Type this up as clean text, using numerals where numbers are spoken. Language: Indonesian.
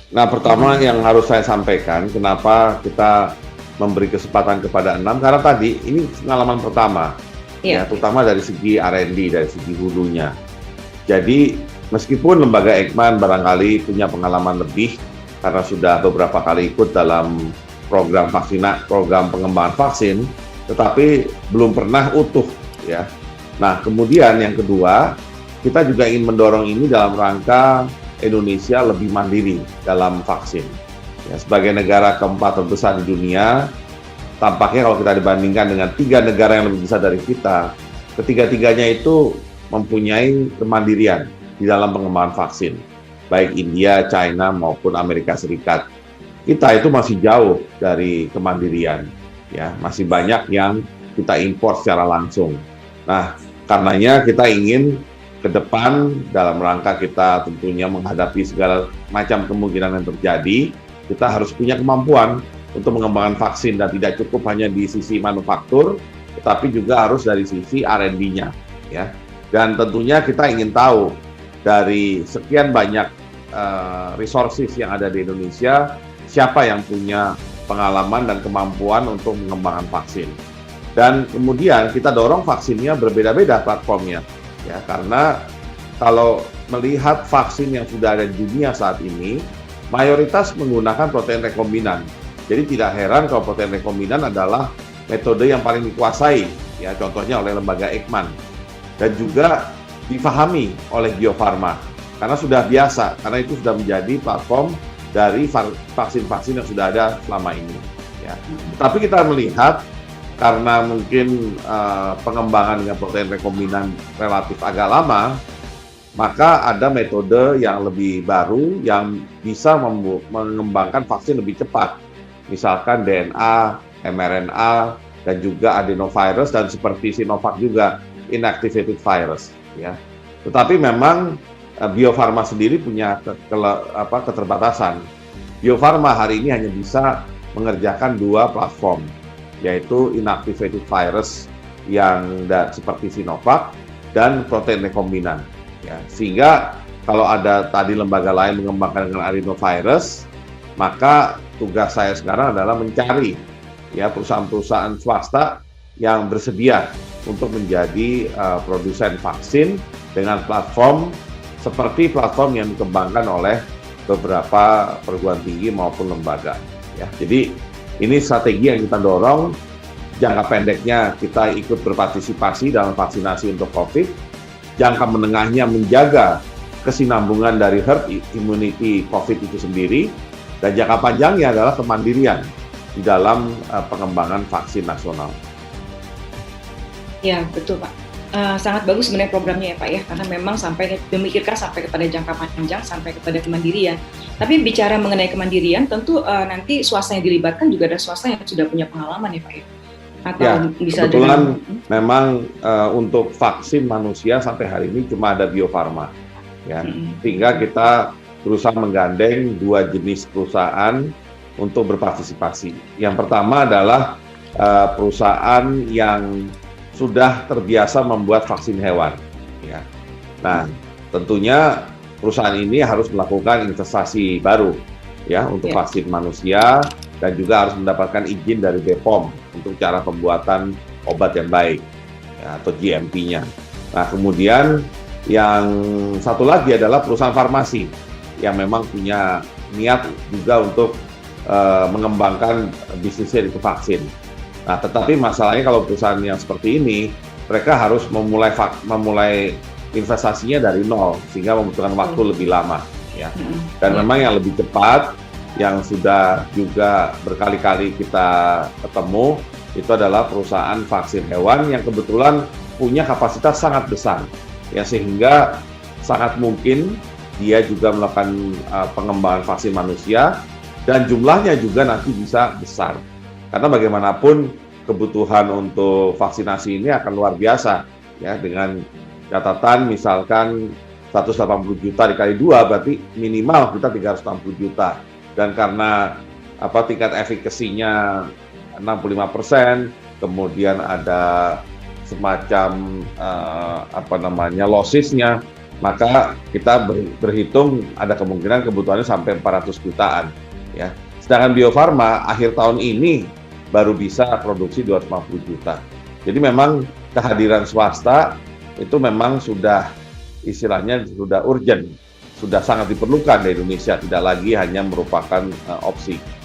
Nah, pertama yang harus saya sampaikan, kenapa kita memberi kesempatan kepada 6, karena tadi ini pengalaman pertama, ya, Iya, terutama dari segi R&D, dari segi hulunya. Jadi, meskipun lembaga Eijkman barangkali punya pengalaman lebih, karena sudah beberapa kali ikut dalam program pengembangan vaksin, tetapi belum pernah utuh, ya. Nah, kemudian yang kedua, kita juga ingin mendorong ini dalam rangka Indonesia lebih mandiri dalam vaksin. Ya, sebagai negara keempat terbesar di dunia, tampaknya kalau kita dibandingkan dengan 3 negara yang lebih besar dari kita, ketiga-tiganya itu mempunyai kemandirian di dalam pengembangan vaksin, baik India, China maupun Amerika Serikat. Kita itu masih jauh dari kemandirian, ya, masih banyak yang kita impor secara langsung. Nah, karenanya kita ingin ke depan dalam rangka kita tentunya menghadapi segala macam kemungkinan yang terjadi, kita harus punya kemampuan untuk mengembangkan vaksin dan tidak cukup hanya di sisi manufaktur, tetapi juga harus dari sisi R&D-nya, ya. Dan tentunya kita ingin tahu dari sekian banyak resources yang ada di Indonesia, siapa yang punya pengalaman dan kemampuan untuk mengembangkan vaksin. Dan kemudian kita dorong vaksinnya berbeda-beda platformnya, ya, karena kalau melihat vaksin yang sudah ada di dunia saat ini, mayoritas menggunakan protein rekombinan. Jadi tidak heran kalau protein rekombinan adalah metode yang paling dikuasai, ya, contohnya oleh lembaga Eijkman, dan juga difahami oleh Bio Farma, karena sudah biasa, karena itu sudah menjadi platform dari vaksin-vaksin yang sudah ada selama ini, ya. Tapi kita melihat karena mungkin pengembangan dengan protein rekombinan relatif agak lama, maka ada metode yang lebih baru yang bisa mengembangkan vaksin lebih cepat. Misalkan DNA, mRNA, dan juga adenovirus, dan seperti Sinovac juga inactivated virus, ya. Tetapi memang Bio Farma sendiri punya keterbatasan. Bio Farma hari ini hanya bisa mengerjakan 2 platform, yaitu inactivated virus yang seperti Sinovac dan protein rekombinan, ya. Sehingga kalau ada tadi lembaga lain mengembangkan dengan adenovirus, maka tugas saya sekarang adalah mencari, ya, perusahaan-perusahaan swasta yang bersedia untuk menjadi produsen vaksin dengan platform seperti platform yang dikembangkan oleh beberapa perguruan tinggi maupun lembaga, ya. Jadi ini strategi yang kita dorong. Jangka pendeknya kita ikut berpartisipasi dalam vaksinasi untuk COVID. Jangka menengahnya menjaga kesinambungan dari herd immunity COVID itu sendiri. Dan jangka panjangnya adalah kemandirian di dalam pengembangan vaksin nasional. ya betul Pak. Sangat bagus sebenarnya programnya ya Pak ya, karena memang sampai memikirkan sampai kepada jangka panjang, sampai kepada kemandirian. Tapi bicara mengenai kemandirian, tentu nanti swasta yang dilibatkan juga ada swasta yang sudah punya pengalaman ya Pak ya. Atau Ya, bisa kebetulan dengan memang untuk vaksin manusia sampai hari ini cuma ada Bio Farma, ya. Sehingga kita berusaha menggandeng 2 jenis perusahaan untuk berpartisipasi. Yang pertama adalah perusahaan yang sudah terbiasa membuat vaksin hewan, ya. Nah, tentunya perusahaan ini harus melakukan investasi baru, ya, untuk vaksin manusia, dan juga harus mendapatkan izin dari BPOM untuk cara pembuatan obat yang baik, ya, atau GMP-nya. Nah, kemudian yang satu lagi adalah perusahaan farmasi yang memang punya niat juga untuk mengembangkan bisnisnya di vaksin. Nah, tetapi masalahnya kalau perusahaan yang seperti ini, mereka harus memulai investasinya dari nol, sehingga membutuhkan waktu lebih lama, ya. Dan memang yang lebih cepat, yang sudah juga berkali-kali kita ketemu, itu adalah perusahaan vaksin hewan yang kebetulan punya kapasitas sangat besar, ya, sehingga sangat mungkin dia juga melakukan pengembangan vaksin manusia, dan jumlahnya juga nanti bisa besar. Karena bagaimanapun kebutuhan untuk vaksinasi ini akan luar biasa, ya, dengan catatan misalkan 180 juta dikali 2 berarti minimal kita 360 juta. Dan karena tingkat efikasinya 65%, kemudian ada semacam lossesnya, maka kita berhitung ada kemungkinan kebutuhannya sampai 400 jutaan ya. Sedangkan Bio Farma akhir tahun ini baru bisa produksi 250 juta. Jadi memang kehadiran swasta itu memang sudah istilahnya sudah urgent, sudah sangat diperlukan di Indonesia, tidak lagi hanya merupakan opsi.